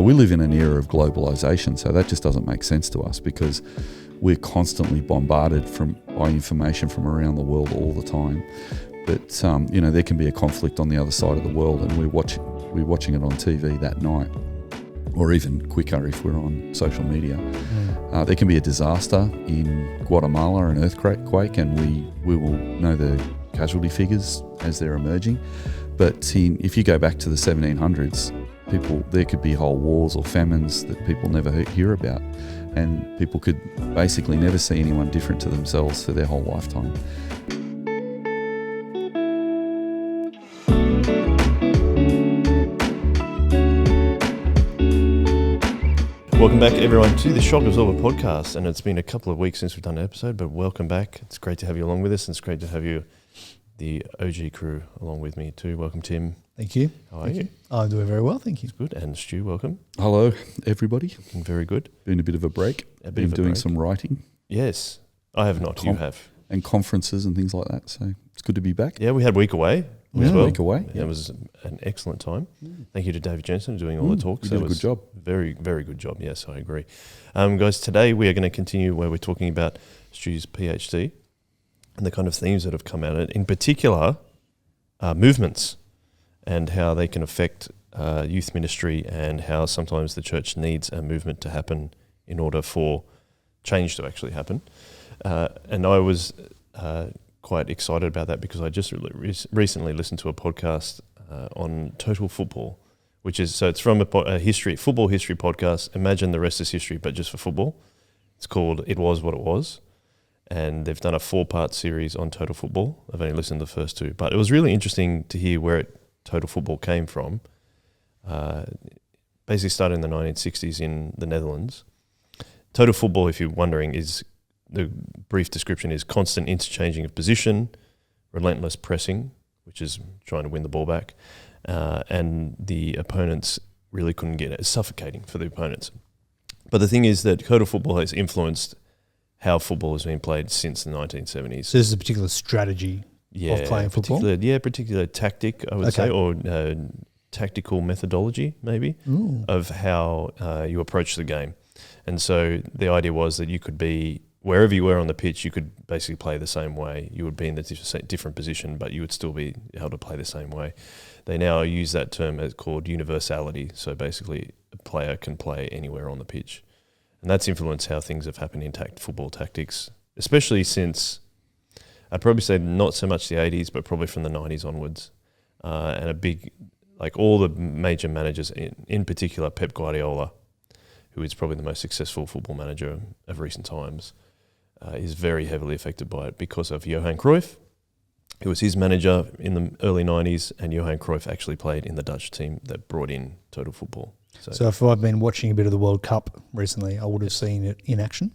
we live in an era of globalization, so that just doesn't make sense to us because we're constantly bombarded by information from around the world all the time. But there can be a conflict on the other side of the world, and we're watching it on TV that night, or even quicker if we're on social media. There can be a disaster in Guatemala, an earthquake, and we will know the casualty figures as they're emerging. But if you go back to the 1700s, there could be whole wars or famines that people never hear about, and people could basically never see anyone different to themselves for their whole lifetime. Welcome back, everyone, to the Shock Absorber podcast. And it's been a couple of weeks since we've done an episode, but welcome back. It's great to have you along with us, and it's great to have you, the OG crew, along with me too. Welcome, Tim. Thank you. How are you? I'm doing very well, thank you. It's good. And Stu, welcome. Hello, everybody. Looking very good. Been a bit of a break. Been doing some writing. Yes, I have not. You have. And conferences and things like that. So it's good to be back. Yeah, we had a week away. A week away. Yeah. It was an excellent time. Thank you to David Jensen doing all the talks. You did a good job. Very, very good job. Yes, I agree. Guys, today we are going to continue where we're talking about Stu's PhD and the kind of themes that have come out of it. In particular, movements and how they can affect youth ministry, and how sometimes the church needs a movement to happen in order for change to actually happen. And I was quite excited about that because I just recently listened to a podcast on total football, it's from a football history podcast. Imagine the rest is history, but just for football. It's called It Was What It Was, and they've done a 4-part series on total football. I've only listened to the first 2, but it was really interesting to hear where total football came from. Basically started in the 1960s in the Netherlands. Total football, if you're wondering, the brief description is constant interchanging of position, relentless pressing, which is trying to win the ball back, and the opponents really couldn't get it. It's suffocating for the opponents. But the thing is that total football has influenced how football has been played since the 1970s. So this is a particular strategy of playing football? Particular tactic, I would say, or tactical methodology, maybe, of how you approach the game. And so the idea was that you could be, wherever you were on the pitch, you could basically play the same way. You would be in the different position, but you would still be able to play the same way. They now use that term as called universality. So basically, a player can play anywhere on the pitch. And that's influenced how things have happened in football tactics, especially since, I'd probably say not so much the 80s, but probably from the 90s onwards. And all the major managers, in particular Pep Guardiola, who is probably the most successful football manager of recent times, is very heavily affected by it because of Johan Cruyff, who was his manager in the early 90s, and Johan Cruyff actually played in the Dutch team that brought in total football. So if I've been watching a bit of the World Cup recently, I would have seen it in action?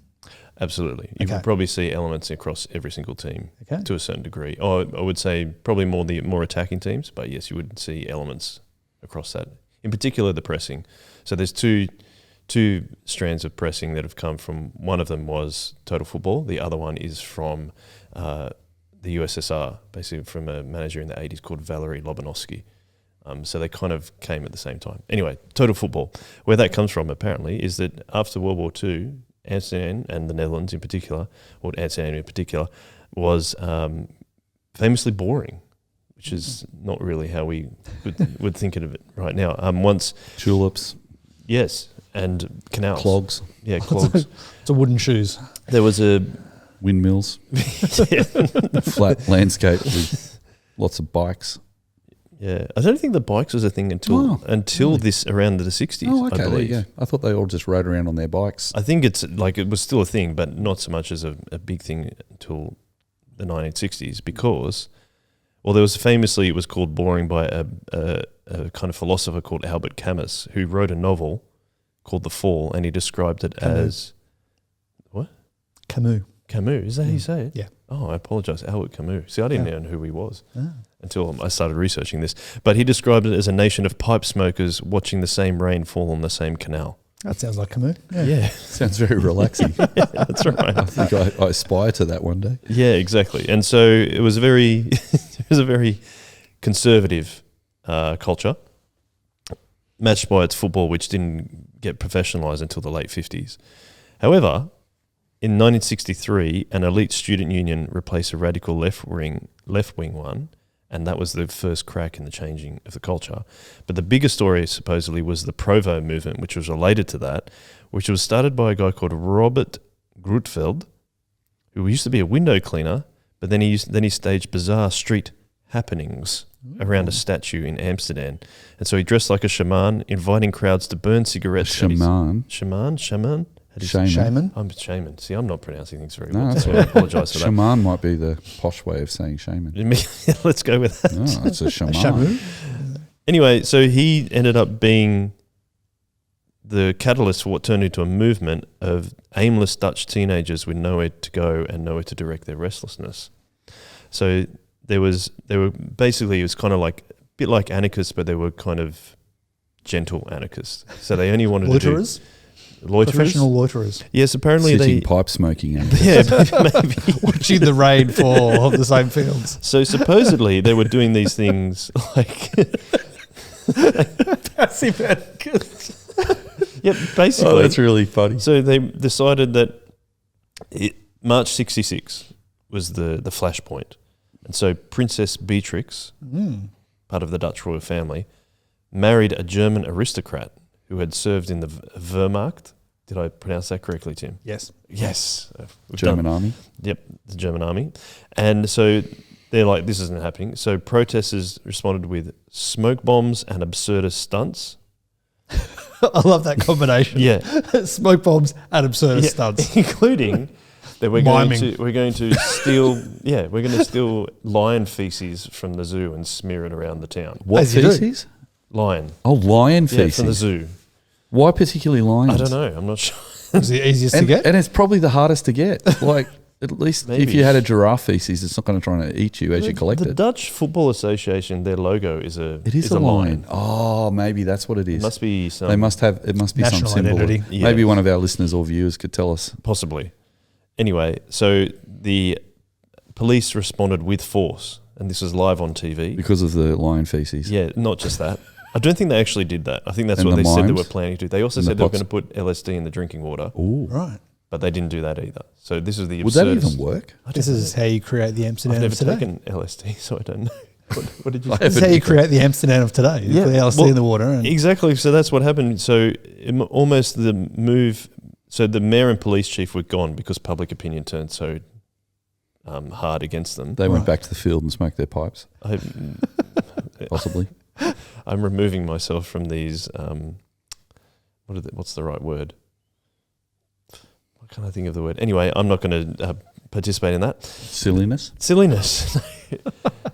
Absolutely. You could probably see elements across every single team to a certain degree. I would say probably more attacking teams, but yes, you would see elements across that. In particular, the pressing. So there's two strands of pressing that have come from. One of them was total football. The other one is from the USSR, basically from a manager in the 80s called Valery Lobanovsky. So they kind of came at the same time. Anyway, total football. Where that comes from, apparently, is that after World War II, Amsterdam and the Netherlands in particular, or Amsterdam in particular, was famously boring, which is not really how we would think of it right now. Once tulips. Yes. And canals. Clogs. Yeah, clogs. It's a wooden shoes. There was a... Windmills. Flat landscape with lots of bikes. Yeah. I don't think the bikes was a thing until really? This around the 60s, I believe. Yeah. I thought they all just rode around on their bikes. I think it was still a thing, but not so much as a big thing until the 1960s because, there was it was called boring by a kind of philosopher called Albert Camus, who wrote a novel called The Fall, and he described it as... What? Camus. Is that how you say it? Yeah. Oh, I apologise. Albert Camus. See, I didn't know who he was until I started researching this. But he described it as a nation of pipe smokers watching the same rain fall on the same canal. That sounds like Camus. Yeah. Sounds very relaxing. Yeah, that's right. I think I aspire to that one day. Yeah, exactly. And so it was a very conservative culture. matched by its football, which didn't get professionalised until the late 50s. However, in 1963, an elite student union replaced a radical left-wing one, and that was the first crack in the changing of the culture. But the bigger story, supposedly, was the Provo movement, which was related to that, which was started by a guy called Robert Raikes, who used to be a window cleaner, but then he staged bizarre street happenings around a statue in Amsterdam. And so he dressed like a shaman, inviting crowds to burn cigarettes. Shaman? Shaman? Shaman? I'm a shaman. See, I'm not pronouncing things very well. No, that's So I apologise for that. Shaman might be the posh way of saying shaman. Let's go with that. No, it's a shaman. Shamu? Anyway, so he ended up being the catalyst for what turned into a movement of aimless Dutch teenagers with nowhere to go and nowhere to direct their restlessness. So they were basically, it was kind of like a bit like anarchists, but they were kind of gentle anarchists. So they only wanted Loiterers? to do loiterers. Professional loiterers. Yes, apparently Sitting pipe smoking. Yeah, maybe. Watching the rain fall of the same fields. So supposedly they were doing these things like Passive anarchists. yeah, basically. Oh, that's really funny. So they decided that March 66 was the flashpoint. And so Princess Beatrix, part of the Dutch royal family, married a German aristocrat who had served in the Wehrmacht. Did I pronounce that correctly, Tim? Yes. Yes. German army? Yep, the German army. And so they're like, this isn't happening. So protesters responded with smoke bombs and absurdist stunts. I love that combination. Yeah. Smoke bombs and absurd stunts. Including that we're Miming. going to steal lion feces from the zoo and smear it around the town. What As you do. feces? Lion. Oh, lion Yeah, feces. from the zoo. Why particularly lions? I don't know. I'm not sure. Is it easiest to get? And it's probably the hardest to get. Like, at least Maybe. if you had a giraffe feces, it's not going to try to eat you as you collect The it. Dutch Football Association, their logo is a It is a lion. Oh, maybe that's what it is. It must be some. It must be National some symbol. identity. Yeah. Maybe one of our listeners or viewers could tell us. Possibly. Anyway, so the police responded with force, and this was live on TV. Because of the lion feces. Yeah, not just that. I don't think they actually did that. I think that's And what the they said they mimes? were planning to do. They also And said the they were pots? going to put LSD in the drinking water, Ooh. Right. but they didn't do that either. So this is the Would that absurdist. even work? I don't This is know. how you create the I've Amsterdam never of today. taken LSD, so I don't know. What did you I say? This is how you create the Amsterdam of today. You Yeah, put the LSD well, in the water. And Exactly. So that's what happened. So almost the move. So the mayor and police chief were gone because public opinion turned so hard against them. They went Right. back to the field and smoked their pipes, possibly. I'm removing myself from these. What's the right word? Why can't I think of the word? Anyway, I'm not going to participate in that. Silliness. Silliness.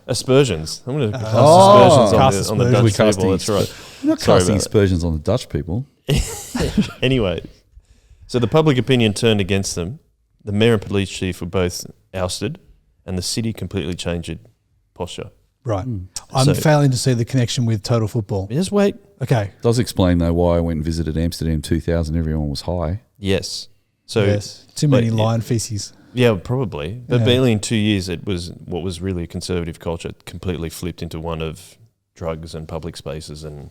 Aspersions. I'm going to cast Oh, aspersions on the Dutch We're table. casting That's right. We're not Sorry casting about that. aspersions on the Dutch people. Anyway, so the public opinion turned against them. The mayor and police chief were both ousted, and the city completely changed its posture. right. Hmm. I'm So- failing to see the connection with total football. Just wait. Okay. Does explain though why I went and visited Amsterdam 2000. Everyone was high. Yes. So yes. Too many but- lion feces. yeah, probably. But Yeah. barely in 2 years, it was what was really a conservative culture completely flipped into one of drugs and public spaces and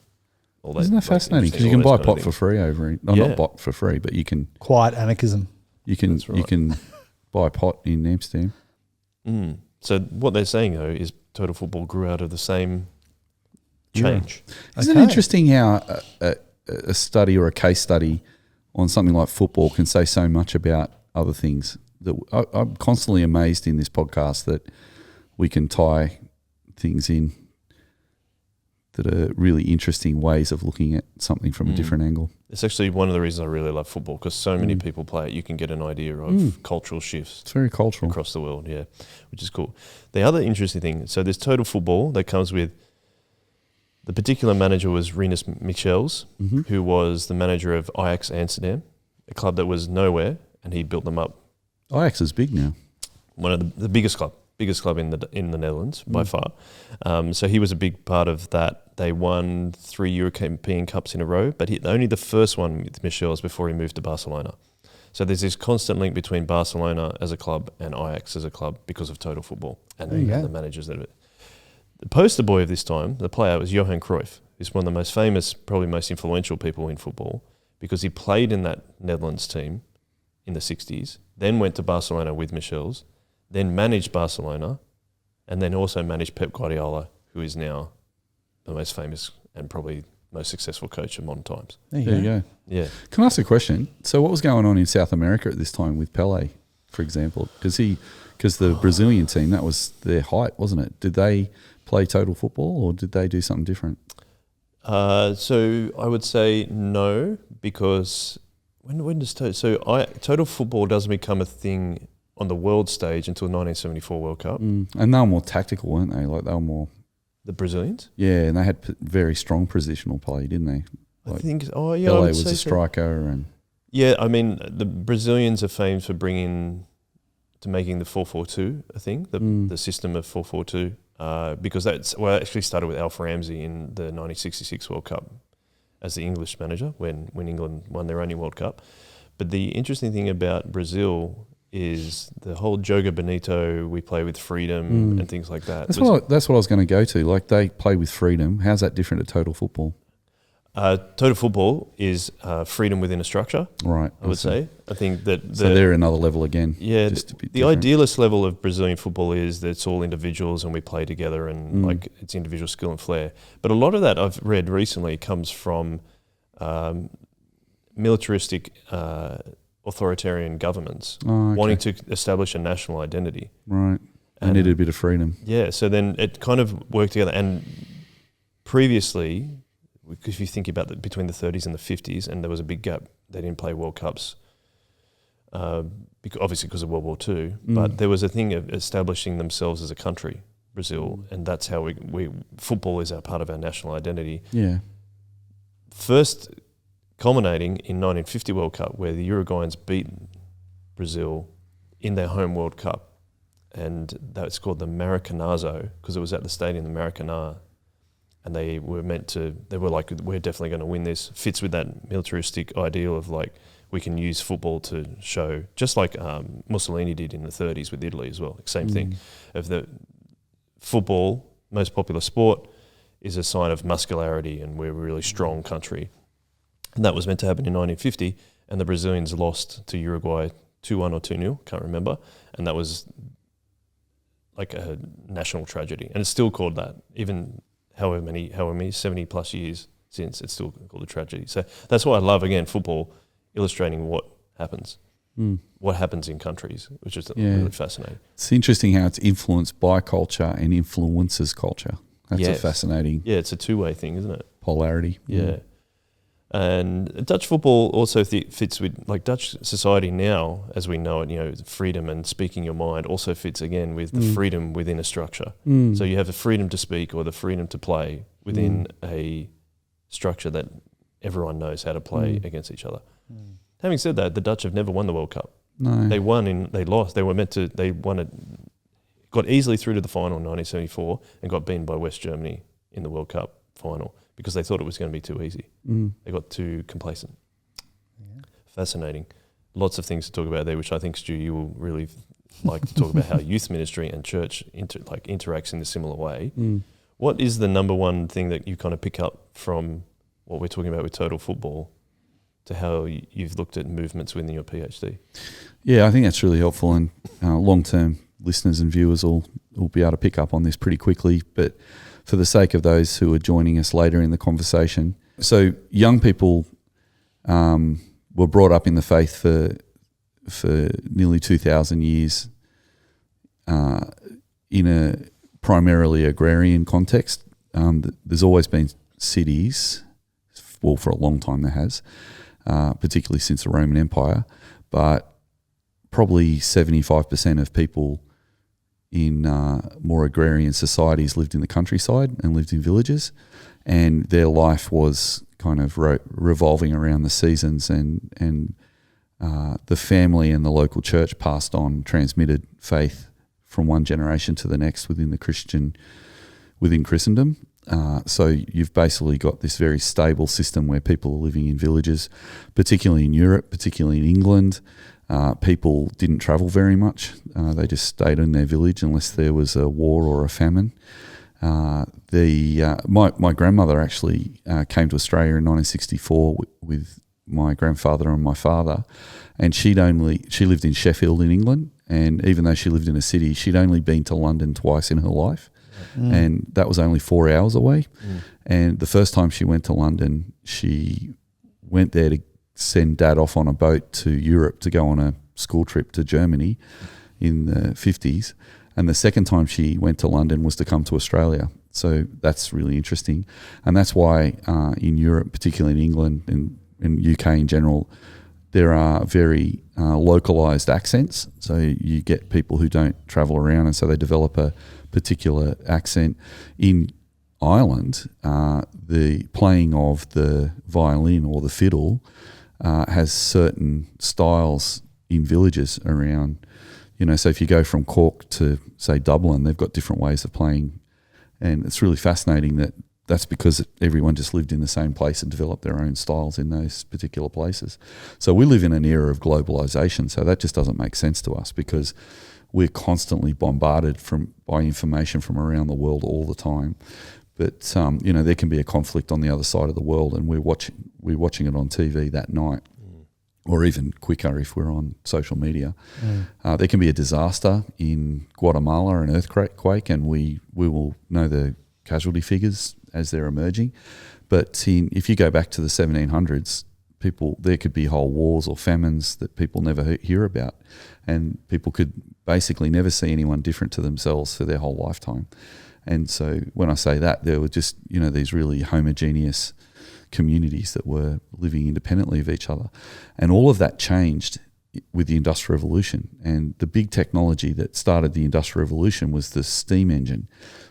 all that. Isn't that like, fascinating? Because interesting, you can all buy those kind pot of for things. free over in, Yeah. not pot for free, but you can Quiet anarchism. That's right. you can buy pot in Amsterdam. Mm. So what they're saying though is total football grew out of the same Yeah. change. Isn't it interesting how a study or a case study on something like football can say so much about other things? That I'm constantly amazed in this podcast that we can tie things in that are really interesting ways of looking at something from a different angle. It's actually one of the reasons I really love football because so many people play it. You can get an idea of cultural shifts It's very cultural. across the world, yeah, which is cool. The other interesting thing, so there's total football that comes with the particular manager was Rinus Michels, who was the manager of Ajax Amsterdam, a club that was nowhere, and he built them up. Ajax is big now. One of the biggest club in the Netherlands by far. So he was a big part of that. They won 3 European Cups in a row, but only the first one with Michels before he moved to Barcelona. So there's this constant link between Barcelona as a club and Ajax as a club because of total football and There you go. the managers that are. The poster boy of this time, the player, was Johan Cruyff, who's one of the most famous, probably most influential people in football, because he played in that Netherlands team in the 60s, then went to Barcelona with Michel's, then managed Barcelona, and then also managed Pep Guardiola, who is now the most famous and probably most successful coach of modern times. There you go. Yeah. Can I ask a question? So what was going on in South America at this time with Pelé, for example? Because the Brazilian team, that was their height, wasn't it? Did they play total football or did they do something different? So I would say no, because when does total football doesn't become a thing on the world stage until 1974 World Cup. And they were more tactical, weren't they? Like they were more... The Brazilians? Yeah, and they had very strong positional play, didn't they? Like I think, Pelé was a striker. And yeah, I mean, the Brazilians are famous for making the 4-4-2 a thing, the system of 4-4-2, because actually started with Alf Ramsey in the 1966 World Cup as the English manager when England won their only World Cup. But the interesting thing about Brazil is the whole Joga Bonito, we play with freedom and things like that. That's what I was going to go to. Like they play with freedom. How's that different to total football? Total football is freedom within a structure, right? I would say. I think that... So they're another level again. Yeah, the idealist level of Brazilian football is that it's all individuals and we play together and like it's individual skill and flair. But a lot of that I've read recently comes from militaristic authoritarian governments wanting to establish a national identity. Right. They needed a bit of freedom. Yeah, so then it kind of worked together. And previously, if you think about between the 30s and the 50s, and there was a big gap, they didn't play World Cups, obviously because of World War II, but there was a thing of establishing themselves as a country, Brazil, and that's how we football is part of our national identity. Yeah. First culminating in 1950 World Cup, where the Uruguayans beat Brazil in their home World Cup, and that's called the Maracanazo because it was at the stadium, the Maracanã, and they were like, we're definitely going to win this. Fits with that militaristic ideal of like, we can use football to show, just like Mussolini did in the 30s with Italy as well, same thing, of the football, most popular sport, is a sign of muscularity and we're a really strong country. And that was meant to happen in 1950, and the Brazilians lost to Uruguay 2-1 or 2-0, can't remember, and that was like a national tragedy. And it's still called that, even however many 70 plus years since, it's still called a tragedy. So that's why I love, again, football illustrating what happens in countries, which is really fascinating. It's interesting how it's influenced by culture and influences culture. That's a fascinating... Yeah, it's a two-way thing, isn't it? Polarity. Yeah. And Dutch football also fits with, like, Dutch society now, as we know it, freedom and speaking your mind also fits, again, with the freedom within a structure. So you have the freedom to speak or the freedom to play within a structure that everyone knows how to play against each other. Having said that, the Dutch have never won the World Cup. No. They lost. They won it, got easily through to the final in 1974 and got beaten by West Germany in the World Cup final, because they thought it was going to be too easy. They got too complacent. Yeah. Fascinating. Lots of things to talk about there, which I think, Stu, you will really like to talk about how youth ministry and church interacts in a similar way. What is the number one thing that you kind of pick up from what we're talking about with total football to how you've looked at movements within your PhD? Yeah, I think that's really helpful, and long-term listeners and viewers will be able to pick up on this pretty quickly. But for the sake of those who are joining us later in the conversation, so young people were brought up in the faith for nearly 2,000 years in a primarily agrarian context. There's always been cities, well, for a long time there has, particularly since the Roman Empire, but probably 75% of people in more agrarian societies lived in the countryside and lived in villages, and their life was kind of revolving around the seasons, and the family and the local church passed on, transmitted faith from one generation to the next within Christendom. So you've basically got this very stable system where people are living in villages, particularly in Europe, particularly in England. People didn't travel very much. They just stayed in their village unless there was a war or a famine. My grandmother actually came to Australia in 1964 with my grandfather and my father, and she lived in Sheffield in England, and even though she lived in a city, she'd only been to London twice in her life, and that was only 4 hours away. And the first time she went to London, she went there to send Dad off on a boat to Europe to go on a school trip to Germany in the 50s. And the second time she went to London was to come to Australia. So that's really interesting. And that's why in Europe, particularly in England and in UK in general, there are very localised accents. So you get people who don't travel around, and so they develop a particular accent. In Ireland, the playing of the violin or the fiddle has certain styles in villages around. So if you go from Cork to, say, Dublin, they've got different ways of playing. And it's really fascinating that's because everyone just lived in the same place and developed their own styles in those particular places. So we live in an era of globalization, so that just doesn't make sense to us because we're constantly bombarded by information from around the world all the time. But, there can be a conflict on the other side of the world, and we're watching it on TV that night. Or even quicker if we're on social media. There can be a disaster in Guatemala, an earthquake, and we will know the casualty figures as they're emerging. But if you go back to the 1700s, there could be whole wars or famines that people never hear about, and people could basically never see anyone different to themselves for their whole lifetime. And so when I say that, there were just these really homogeneous communities that were living independently of each other. And all of that changed with the Industrial Revolution. And the big technology that started the Industrial Revolution was the steam engine.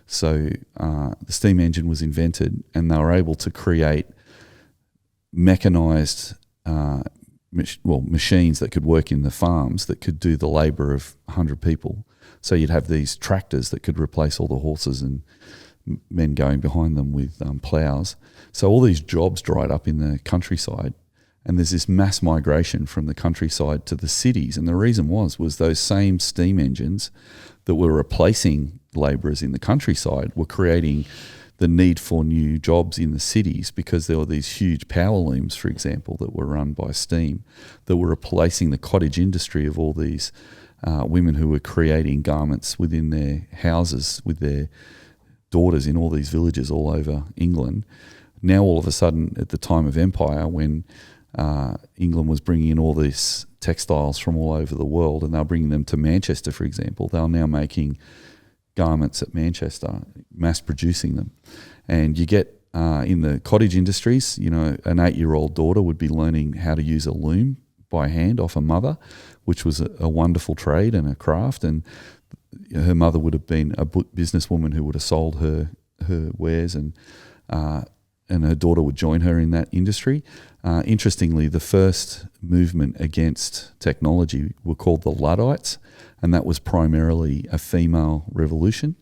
So the steam engine was invented, and they were able to create mechanized machines that could work in the farms that could do the labor of 100 people. So you'd have these tractors that could replace all the horses and men going behind them with plows. So all these jobs dried up in the countryside, and there's this mass migration from the countryside to the cities. And the reason was those same steam engines that were replacing labourers in the countryside were creating the need for new jobs in the cities, because there were these huge power looms, for example, that were run by steam that were replacing the cottage industry of all these women who were creating garments within their houses with their daughters in all these villages all over England. Now all of a sudden, at the time of empire, when England was bringing in all these textiles from all over the world, and they're bringing them to Manchester, for example, they're now making garments at Manchester, mass producing them. And you get in the cottage industries, an 8-year-old daughter would be learning how to use a loom by hand off a mother, which was a wonderful trade and a craft. And her mother would have been a businesswoman who would have sold her wares, and her daughter would join her in that industry. Interestingly, the first movement against technology were called the Luddites, and that was primarily a female revolution,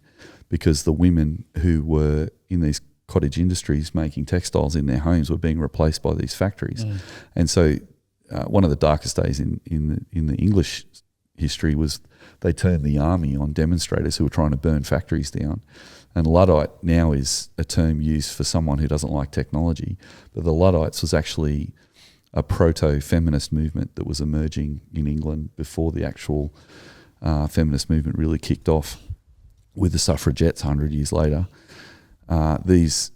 because the women who were in these cottage industries making textiles in their homes were being replaced by these factories. And so one of the darkest days in the English history was they turned the army on demonstrators who were trying to burn factories down. And Luddite now is a term used for someone who doesn't like technology. But the Luddites was actually a proto-feminist movement that was emerging in England before the actual feminist movement really kicked off with the suffragettes 100 years later. These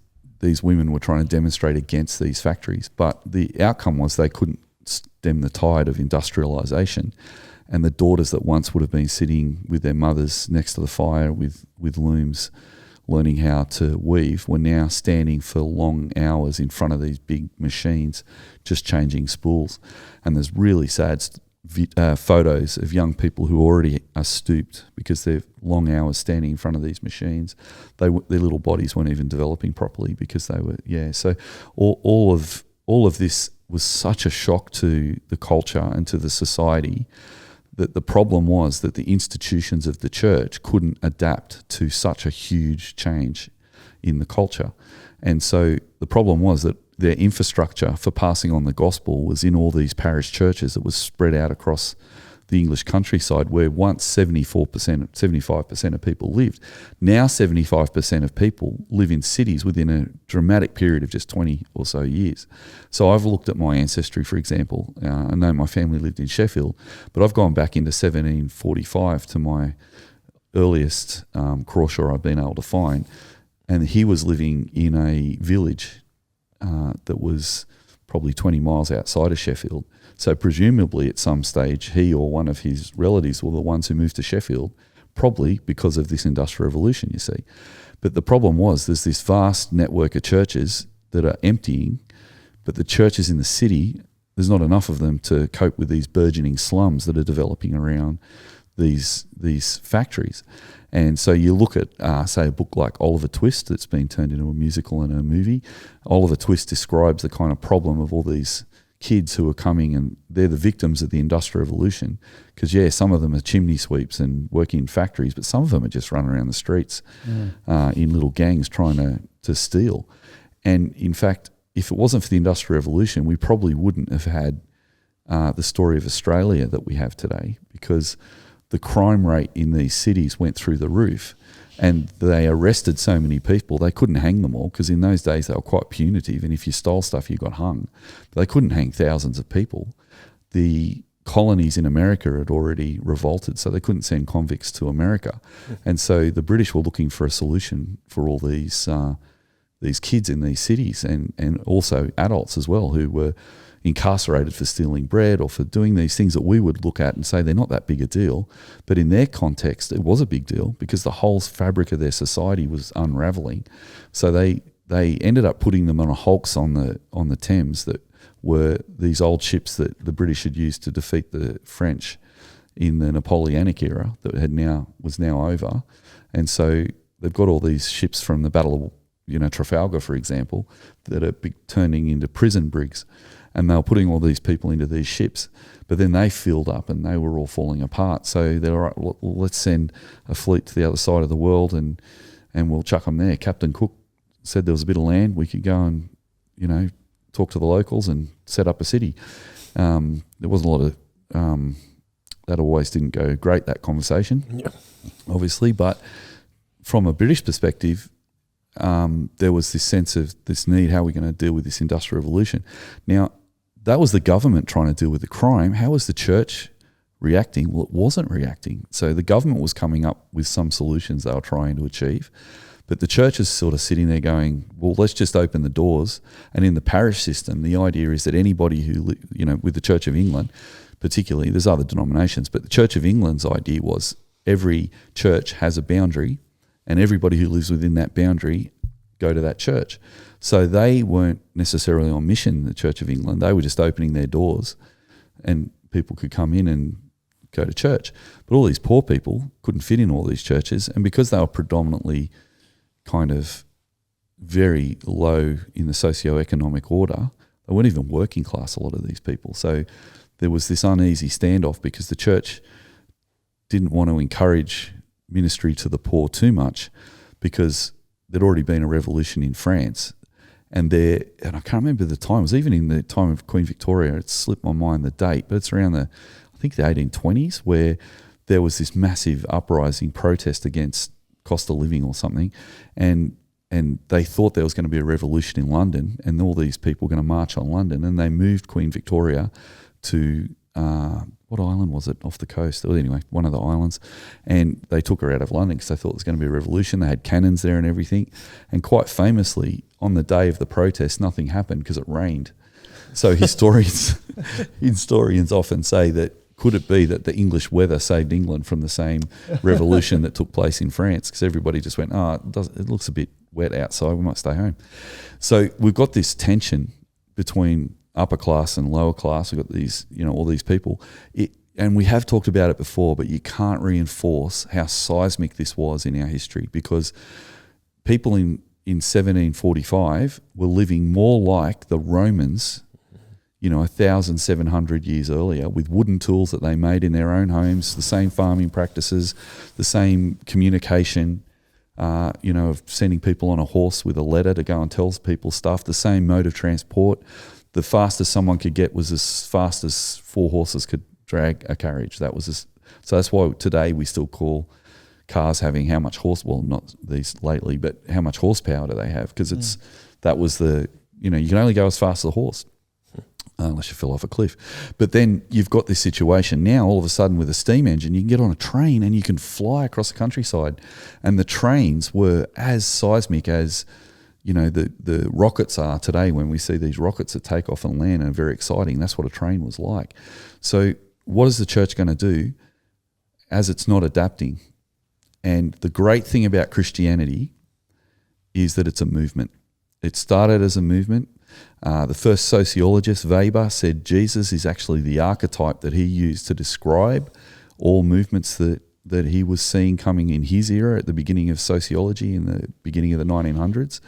women were trying to demonstrate against these factories, but the outcome was they couldn't stem the tide of industrialisation. And the daughters that once would have been sitting with their mothers next to the fire with looms, learning how to weave, were now standing for long hours in front of these big machines, just changing spools. And there's really sad photos of young people who already are stooped because they're long hours standing in front of these machines. Their little bodies weren't even developing properly because they were, So all of this was such a shock to the culture and to the society, that the problem was that the institutions of the church couldn't adapt to such a huge change in the culture. And so the problem was that their infrastructure for passing on the gospel was in all these parish churches that was spread out across the English countryside where once 75% of people lived. Now 75% of people live in cities within a dramatic period of just 20 or so years. So I've looked at my ancestry, for example. I know my family lived in Sheffield, but I've gone back into 1745 to my earliest Crawshaw I've been able to find, and he was living in a village that was probably 20 miles outside of Sheffield. So presumably at some stage he or one of his relatives were the ones who moved to Sheffield, probably because of this industrial revolution, you see. But the problem was there's this vast network of churches that are emptying, but the churches in the city, there's not enough of them to cope with these burgeoning slums that are developing around these factories. And so you look at, say, a book like Oliver Twist that's been turned into a musical and a movie. Oliver Twist describes the kind of problem of all these kids who are coming, and they're the victims of the Industrial Revolution. Because, yeah, some of them are chimney sweeps and working in factories, but some of them are just running around the streets in little gangs trying to steal. And, in fact, if it wasn't for the Industrial Revolution, we probably wouldn't have had the story of Australia that we have today, because the crime rate in these cities went through the roof, and they arrested so many people they couldn't hang them all, because in those days they were quite punitive, and if you stole stuff you got hung. But they couldn't hang thousands of people. The colonies in America had already revolted, so they couldn't send convicts to America. And so the British were looking for a solution for all these kids in these cities, and also adults as well, who were incarcerated for stealing bread or for doing these things that we would look at and say they're not that big a deal. But in their context, it was a big deal, because the whole fabric of their society was unraveling. So they ended up putting them on a hulks on the Thames that were these old ships that the British had used to defeat the French in the Napoleonic era that was now over. And so they've got all these ships from the Battle of Trafalgar, for example, that are turning into prison brigs. And they were putting all these people into these ships. But then they filled up and they were all falling apart. So they were like, well, let's send a fleet to the other side of the world and we'll chuck them there. Captain Cook said there was a bit of land. We could go and, talk to the locals and set up a city. There wasn't a lot of, that always didn't go great, that conversation, obviously. But from a British perspective, there was this sense of this need, how are we going to deal with this industrial revolution? Now, that was the government trying to deal with the crime. How was the church reacting? Well, it wasn't reacting. So the government was coming up with some solutions they were trying to achieve, but the church is sort of sitting there going, well, let's just open the doors. And in the parish system, the idea is that anybody who, with the Church of England particularly, there's other denominations, but the Church of England's idea was every church has a boundary, and everybody who lives within that boundary go to that church. So they weren't necessarily on mission, the Church of England. They were just opening their doors and people could come in and go to church. But all these poor people couldn't fit in all these churches, and because they were predominantly kind of very low in the socio-economic order, they weren't even working class, a lot of these people. So there was this uneasy standoff because the church didn't want to encourage ministry to the poor too much, because there'd already been a revolution in France, and I can't remember the time, it was even in the time of Queen Victoria, it slipped my mind the date, but it's around the 1820s, where there was this massive uprising protest against cost of living or something, and they thought there was going to be a revolution in London, and all these people were going to march on London, and they moved Queen Victoria to what island was it off the coast? Well, anyway, one of the islands. And they took her out of London because they thought it was going to be a revolution. They had cannons there and everything. And quite famously, on the day of the protest, nothing happened because it rained. So historians often say that, could it be that the English weather saved England from the same revolution that took place in France? Because everybody just went, it looks a bit wet outside, we might stay home. So we've got this tension between upper class and lower class. We've got these, all these people. And we have talked about it before, but you can't reinforce how seismic this was in our history, because people in 1745 were living more like the Romans, 1,700 years earlier, with wooden tools that they made in their own homes, the same farming practices, the same communication, of sending people on a horse with a letter to go and tell people stuff, the same mode of transport. The fastest someone could get was as fast as 4 horses could drag a carriage. That was so that's why today we still call cars having how much not these lately, but how much horsepower do they have? Because that was you can only go as fast as a horse. Unless you fell off a cliff. But then you've got this situation now all of a sudden with a steam engine, you can get on a train and you can fly across the countryside. And the trains were as seismic as, the rockets are today when we see these rockets that take off and land and are very exciting. That's what a train was like. So what is the church going to do as it's not adapting? And the great thing about Christianity is that it's a movement. It started as a movement. The first sociologist, Weber, said Jesus is actually the archetype that he used to describe all movements that he was seeing coming in his era at the beginning of sociology in the beginning of the 1900s.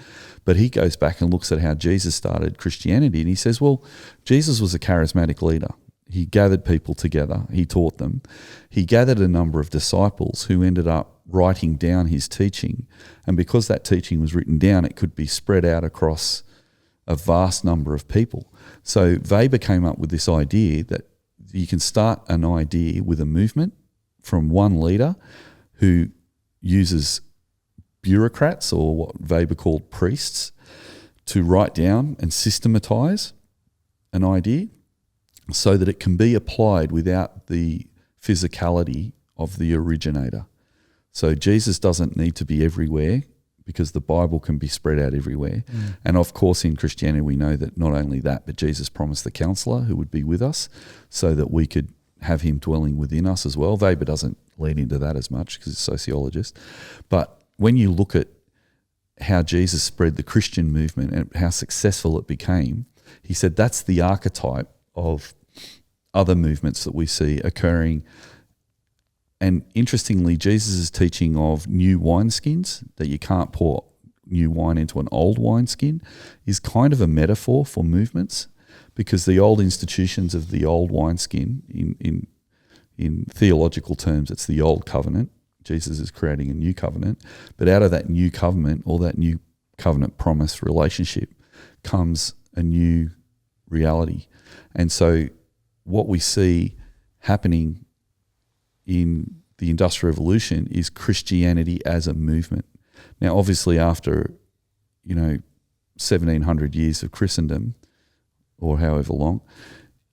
But he goes back and looks at how Jesus started Christianity, and he says, well, Jesus was a charismatic leader. He gathered people together. He taught them. He gathered a number of disciples who ended up writing down his teaching. And because that teaching was written down, it could be spread out across a vast number of people. So Weber came up with this idea that you can start an idea with a movement from one leader who uses bureaucrats, or what Weber called priests, to write down and systematize an idea so that it can be applied without the physicality of the originator. So Jesus doesn't need to be everywhere, because the Bible can be spread out everywhere. And of course in Christianity we know that not only that, but Jesus promised the counselor who would be with us so that we could have him dwelling within us as well. Weber doesn't lean into that as much because he's a sociologist. But when you look at how Jesus spread the Christian movement and how successful it became, he said that's the archetype of other movements that we see occurring. And interestingly, Jesus' teaching of new wineskins, that you can't pour new wine into an old wineskin, is kind of a metaphor for movements, because the old institutions of the old wineskin, in theological terms, it's the old covenant. Jesus is creating a new covenant. But out of that new covenant, or that new covenant promise relationship, comes a new reality. And so what we see happening in the Industrial Revolution is Christianity as a movement. Now, obviously, after 1700 years of Christendom, or however long,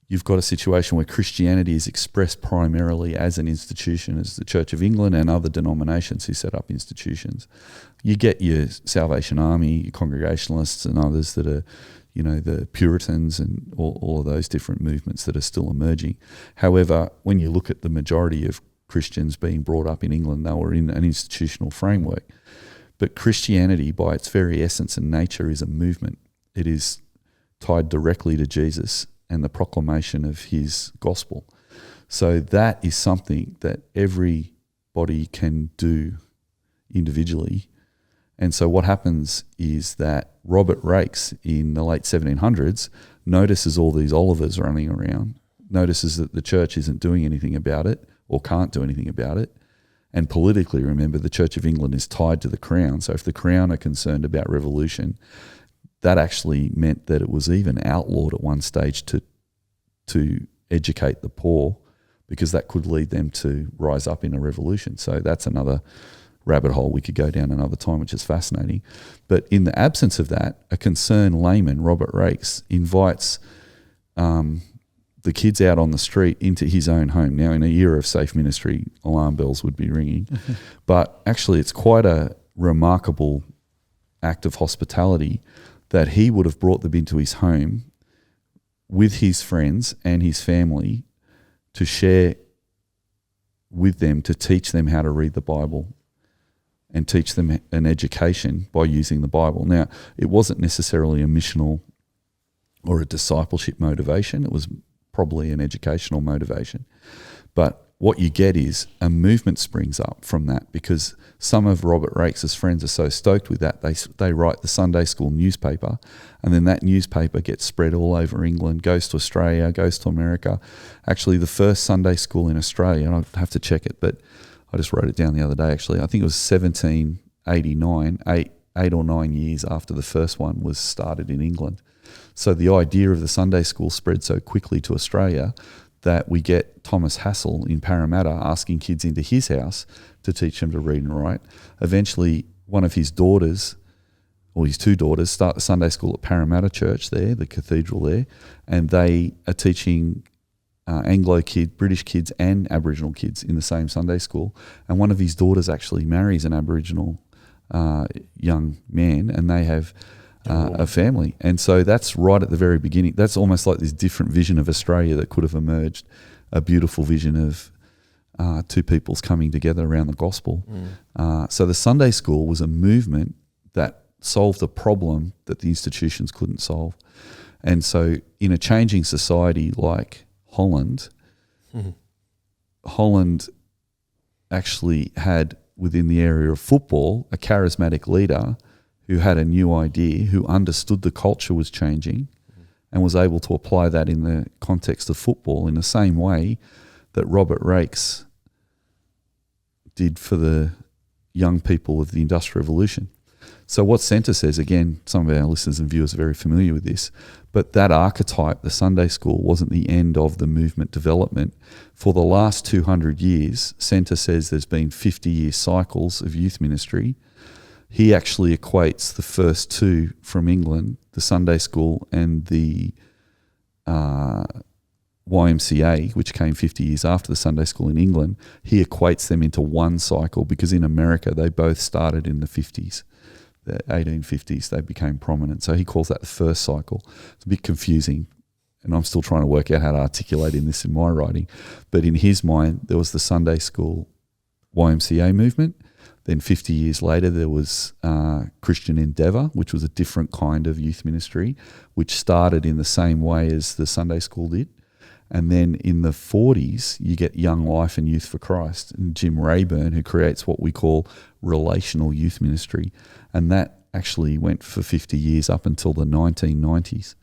you've got a situation where Christianity is expressed primarily as an institution, as the Church of England and other denominations who set up institutions. You get your Salvation Army, your Congregationalists and others that are, the Puritans and all of those different movements that are still emerging. However, when you look at the majority of Christians being brought up in England, they were in an institutional framework. But Christianity, by its very essence and nature, is a movement. It is tied directly to Jesus and the proclamation of his gospel. So that is something that everybody can do individually. And so what happens is that Robert Raikes in the late 1700s notices all these Olivers running around, notices that the church isn't doing anything about it, or can't do anything about it. And politically, remember, the Church of England is tied to the Crown. So if the Crown are concerned about revolution, that actually meant that it was even outlawed at one stage to educate the poor, because that could lead them to rise up in a revolution. So that's another rabbit hole we could go down another time, which is fascinating. But in the absence of that, a concerned layman, Robert Raikes, invites the kids out on the street into his own home. Now, in a year of safe ministry, alarm bells would be ringing. But actually, it's quite a remarkable act of hospitality that he would have brought them into his home with his friends and his family to share with them, to teach them how to read the Bible and teach them an education by using the Bible. Now, it wasn't necessarily a missional or a discipleship motivation. It was probably an educational motivation. But what you get is a movement springs up from that, because some of Robert Raikes' friends are so stoked with that, they write the Sunday school newspaper, and then that newspaper gets spread all over England, goes to Australia, goes to America. Actually, the first Sunday school in Australia, and I'll have to check it, but I just wrote it down the other day actually, I think it was 1789, eight or 9 years after the first one was started in England. So the idea of the Sunday school spread so quickly to Australia that we get Thomas Hassall in Parramatta asking kids into his house to teach them to read and write. Eventually, one of his daughters, or his two daughters, start the Sunday school at Parramatta Church there, the cathedral there, and they are teaching Anglo kids, British kids and Aboriginal kids in the same Sunday school. And one of his daughters actually marries an Aboriginal young man, and they have a family. And so that's right at the very beginning. That's almost like this different vision of Australia that could have emerged, a beautiful vision of two peoples coming together around the gospel. So the Sunday school was a movement that solved a problem that the institutions couldn't solve. And so in a changing society like Holland, Holland actually had, within the area of football, a charismatic leader who had a new idea, who understood the culture was changing and was able to apply that in the context of football in the same way that Robert Raikes did for the young people of the Industrial Revolution. So what Centre says, again, some of our listeners and viewers are very familiar with this, but that archetype, the Sunday school, wasn't the end of the movement development. For the last 200 years, Centre says there's been 50-year cycles of youth ministry. He actually equates the first two from England, the Sunday school and the YMCA, which came 50 years after the Sunday school in England. He equates them into one cycle because in America they both started in the 50s. The 1850s, they became prominent. So he calls that the first cycle. It's a bit confusing, and I'm still trying to work out how to articulate this in my writing. But in his mind, there was the Sunday school YMCA movement. Then 50 years later, there was Christian Endeavour, which was a different kind of youth ministry, which started in the same way as the Sunday school did. And then in the 40s, you get Young Life and Youth for Christ, and Jim Rayburn, who creates what we call relational youth ministry. And that actually went for 50 years up until the 1990s.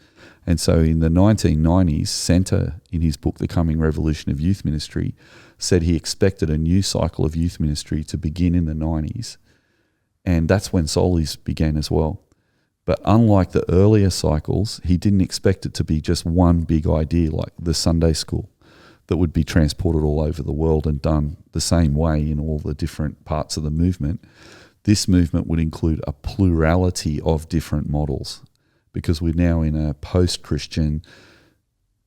And so in the 1990s, Centre, in his book, The Coming Revolution of Youth Ministry, said he expected a new cycle of youth ministry to begin in the 90s. And that's when Solis began as well. But unlike the earlier cycles, he didn't expect it to be just one big idea like the Sunday school that would be transported all over the world and done the same way in all the different parts of the movement. This movement would include a plurality of different models because we're now in a post-Christian,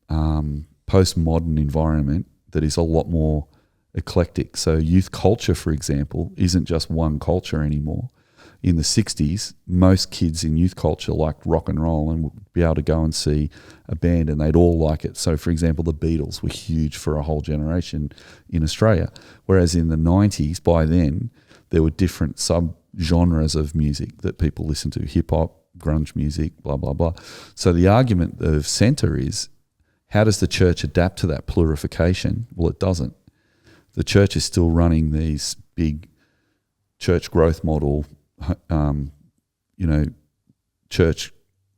postmodern environment that is a lot more eclectic. So youth culture, for example, isn't just one culture anymore. In the 60s, most kids in youth culture liked rock and roll and would be able to go and see a band and they'd all like it. So, for example, the Beatles were huge for a whole generation in Australia. Whereas in the 90s, by then, there were different sub-genres of music that people listened to, hip-hop, grunge music, blah, blah, blah. So the argument of Centre is, how does the church adapt to that plurification? Well, it doesn't. The church is still running these big church growth model church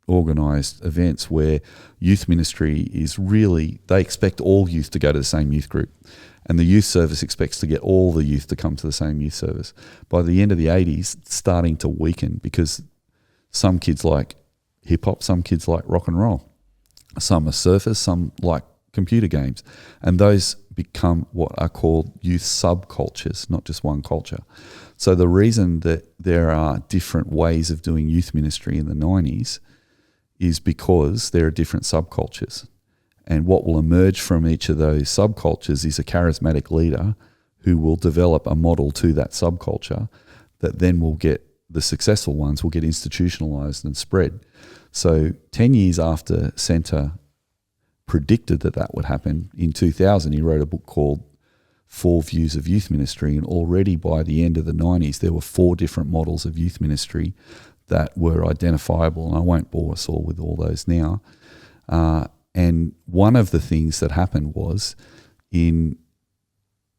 organised events where youth ministry is really, they expect all youth to go to the same youth group. And the youth service expects to get all the youth to come to the same youth service. By the end of the 80s, it's starting to weaken because some kids like hip-hop, some kids like rock and roll. Some are surfers, some like computer games. And those become what are called youth subcultures, not just one culture. So the reason that there are different ways of doing youth ministry in the 90s is because there are different subcultures. And what will emerge from each of those subcultures is a charismatic leader who will develop a model to that subculture that then will get, the successful ones will get institutionalized and spread. So 10 years after Centre predicted that that would happen, in 2000 he wrote a book called 4 Views of Youth Ministry, and already by the end of the 90s there were 4 different models of youth ministry that were identifiable, and I won't bore us all with all those now. And one of the things that happened was in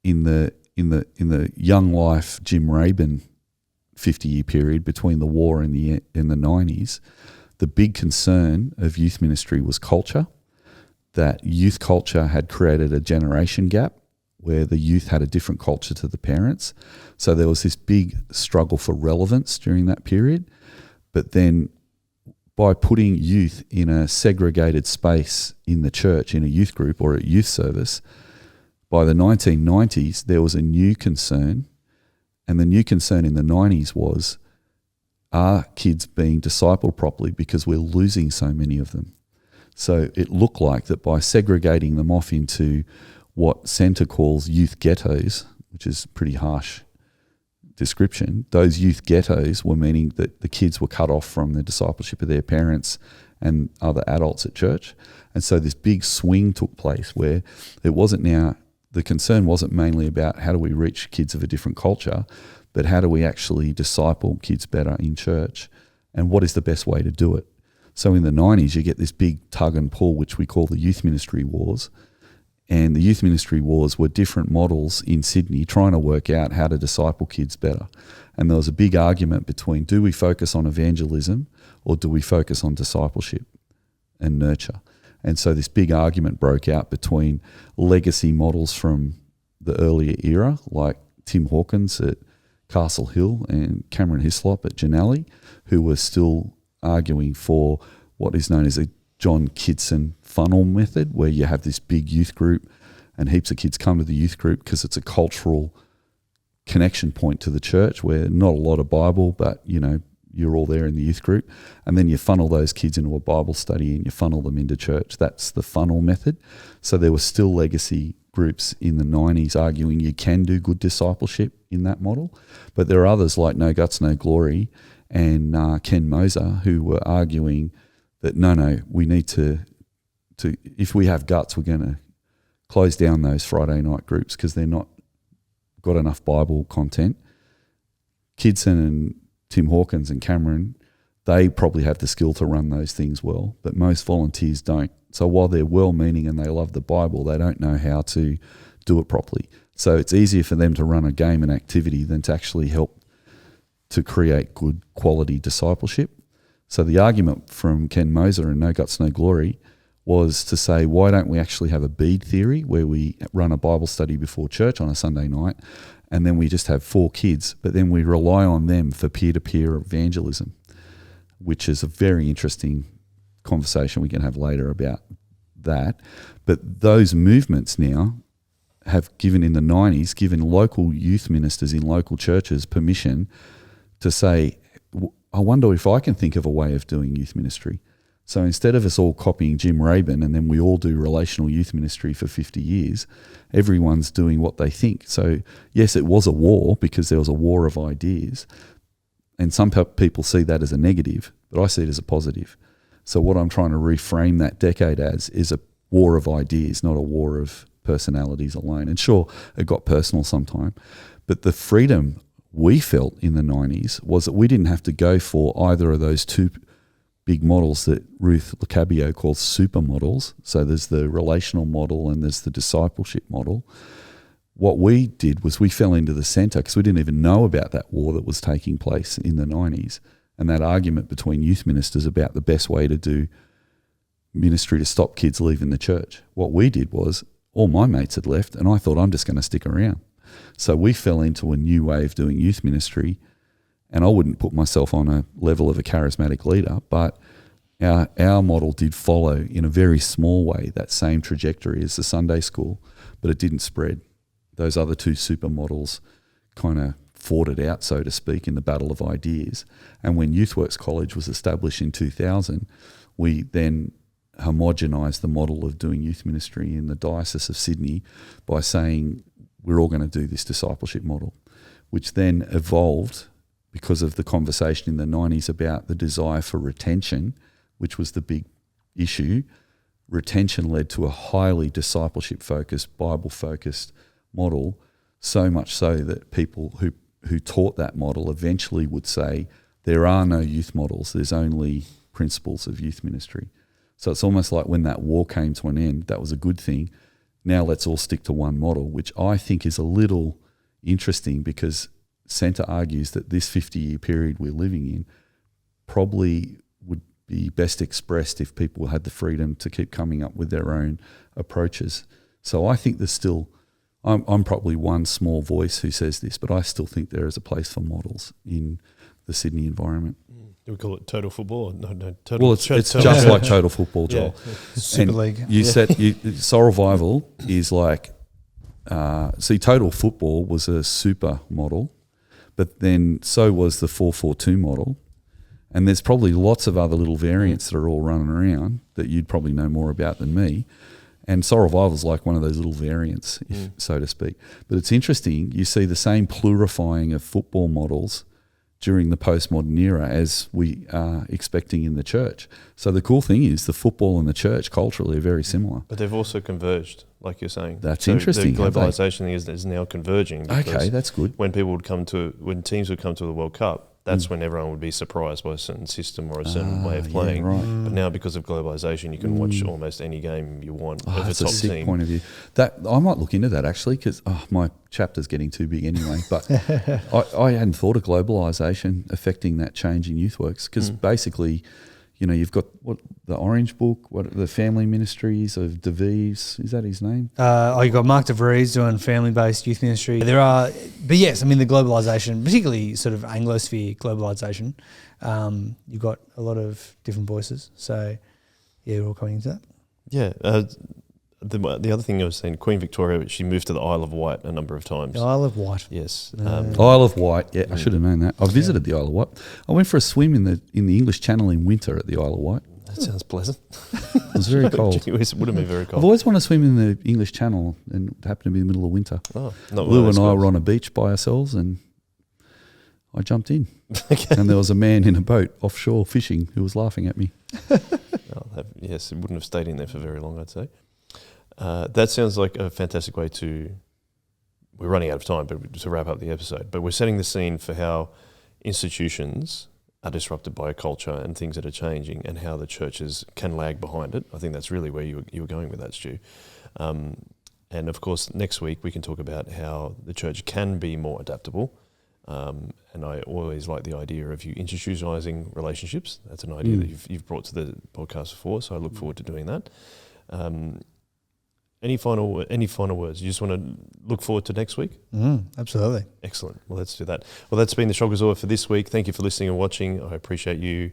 the Young Life Jim Rayburn 50-year period between the war and the 90s, the big concern of youth ministry was culture, that youth culture had created a generation gap where the youth had a different culture to the parents. So there was this big struggle for relevance during that period. But then by putting youth in a segregated space in the church, in a youth group or a youth service, by the 1990s, there was a new concern. And the new concern in the 90s was, are kids being discipled properly, because we're losing so many of them? So it looked like that by segregating them off into what Centre calls youth ghettos, which is a pretty harsh description, those youth ghettos were meaning that the kids were cut off from the discipleship of their parents and other adults at church. And so this big swing took place where it wasn't now, the concern wasn't mainly about how do we reach kids of a different culture, but how do we actually disciple kids better in church, and what is the best way to do it? So in the 90s, you get this big tug and pull, which we call the youth ministry wars. And the youth ministry wars were different models in Sydney trying to work out how to disciple kids better. And there was a big argument between, do we focus on evangelism or do we focus on discipleship and nurture? And so this big argument broke out between legacy models from the earlier era, like Tim Hawkins at Castle Hill and Cameron Hislop at Janelli, who were still arguing for what is known as a John Kitson funnel method, where you have this big youth group and heaps of kids come to the youth group because it's a cultural connection point to the church, where not a lot of Bible, but you're all there in the youth group, and then you funnel those kids into a Bible study and you funnel them into church. That's the funnel method. So there were still legacy groups in the 90s arguing you can do good discipleship in that model, but there are others like No Guts, No Glory and Ken Moser who were arguing that no, we need to if we have guts, we're going to close down those Friday night groups because they're not got enough Bible content. Kidson and Tim Hawkins and Cameron, they probably have the skill to run those things well, but most volunteers don't. So while they're well-meaning and they love the Bible, they don't know how to do it properly. So it's easier for them to run a game and activity than to actually help to create good quality discipleship. So the argument from Ken Moser and No Guts, No Glory was to say, why don't we actually have a bead theory where we run a Bible study before church on a Sunday night, and then we just have 4 kids, but then we rely on them for peer-to-peer evangelism, which is a very interesting conversation we can have later about that. But those movements now have given, in the 90s, given local youth ministers in local churches permission to say, I wonder if I can think of a way of doing youth ministry. So instead of us all copying Jim Rabin and then we all do relational youth ministry for 50 years, everyone's doing what they think. So yes, it was a war because there was a war of ideas, and some people see that as a negative, but I see it as a positive. So what I'm trying to reframe that decade as is a war of ideas, not a war of personalities alone. And sure, it got personal sometime, but the freedom we felt in the 90s was that we didn't have to go for either of those two big models that Ruth Lacabio calls supermodels. So there's the relational model and there's the discipleship model. What we did was we fell into the centre because we didn't even know about that war that was taking place in the 90s and that argument between youth ministers about the best way to do ministry to stop kids leaving the church. What we did was all my mates had left and I thought, I'm just going to stick around. So we fell into a new way of doing youth ministry, and I wouldn't put myself on a level of a charismatic leader, but our model did follow in a very small way that same trajectory as the Sunday school, but it didn't spread. Those other two supermodels kind of fought it out, so to speak, in the battle of ideas. And when YouthWorks College was established in 2000, we then homogenised the model of doing youth ministry in the Diocese of Sydney by saying we're all going to do this discipleship model, which then evolved because of the conversation in the 90s about the desire for retention, which was the big issue. Retention led to a highly discipleship-focused, Bible-focused model, so much so that people who taught that model eventually would say, there are no youth models, there's only principles of youth ministry. So it's almost like when that war came to an end, that was a good thing. Now let's all stick to one model, which I think is a little interesting because Centre argues that this 50-year period we're living in probably would be best expressed if people had the freedom to keep coming up with their own approaches. So I think there's still, I'm probably one small voice who says this, but I still think there is a place for models in the Sydney environment. Do we call it total football? No, total. Well, it's just like total football, Joel. Yeah. Super And League. You said Soul Revival is like, total football was a super model, but then so was the 4-4-2 model. And there's probably lots of other little variants that are all running around that you'd probably know more about than me. And Soul Revival is like one of those little variants, so to speak. But it's interesting, you see the same plurifying of football models during the postmodern era as we are expecting in the church. So the cool thing is the football and the church culturally are very similar. But they've also converged, like you're saying. That's interesting. The globalization thing is now converging. Okay, that's good. When teams would come to the World Cup, that's when everyone would be surprised by a certain system or a certain way of playing. Yeah, right. But now, because of globalization, you can watch almost any game you want of a That's top a sick team. point of view. That I might look into that actually, because my chapter's getting too big anyway. But I hadn't thought of globalization affecting that change in YouthWorks, because basically, you've got the Orange Book, the family ministries of DeVries, is that his name? You got Mark DeVries doing family-based youth ministry. There are, but yes, I mean the globalisation, particularly sort of Anglosphere globalisation. You've got a lot of different voices. So yeah, we're all coming into that. Yeah. The other thing I was saying, Queen Victoria, she moved to the Isle of Wight a number of times. The Isle of Wight. Yes. Isle of Wight. Yeah, I should have known that. I visited the Isle of Wight. I went for a swim in the English Channel in winter at the Isle of Wight. That sounds pleasant. It was very cold. It would have been very cold. I've always wanted to swim in the English Channel, and it happened to be in the middle of winter. Oh, not Lou and I were on a beach by ourselves, and I jumped in. And there was a man in a boat offshore fishing who was laughing at me. Yes, it wouldn't have stayed in there for very long, I'd say. That sounds like a fantastic way to... We're running out of time, but to wrap up the episode. But we're setting the scene for how institutions are disrupted by a culture and things that are changing, and how the churches can lag behind it. I think that's really where you were going with that, Stu. And of course, next week we can talk about how the church can be more adaptable. And I always like the idea of you institutionalising relationships. That's an idea that you've brought to the podcast before, so I look forward to doing that. Any final words? You just want to look forward to next week? Absolutely. Excellent. Well, let's do that. Well, that's been the Shogazora for this week. Thank you for listening and watching. I appreciate you,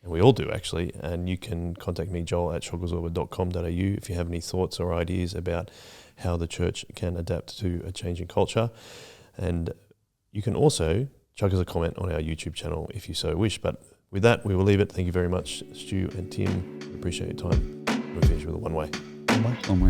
and we all do actually. And you can contact me, joel@shogazora.com.au, if you have any thoughts or ideas about how the church can adapt to a changing culture. And you can also chuck us a comment on our YouTube channel if you so wish. But with that, we will leave it. Thank you very much, Stu and Tim. We appreciate your time. We'll finish with a one-way. One way.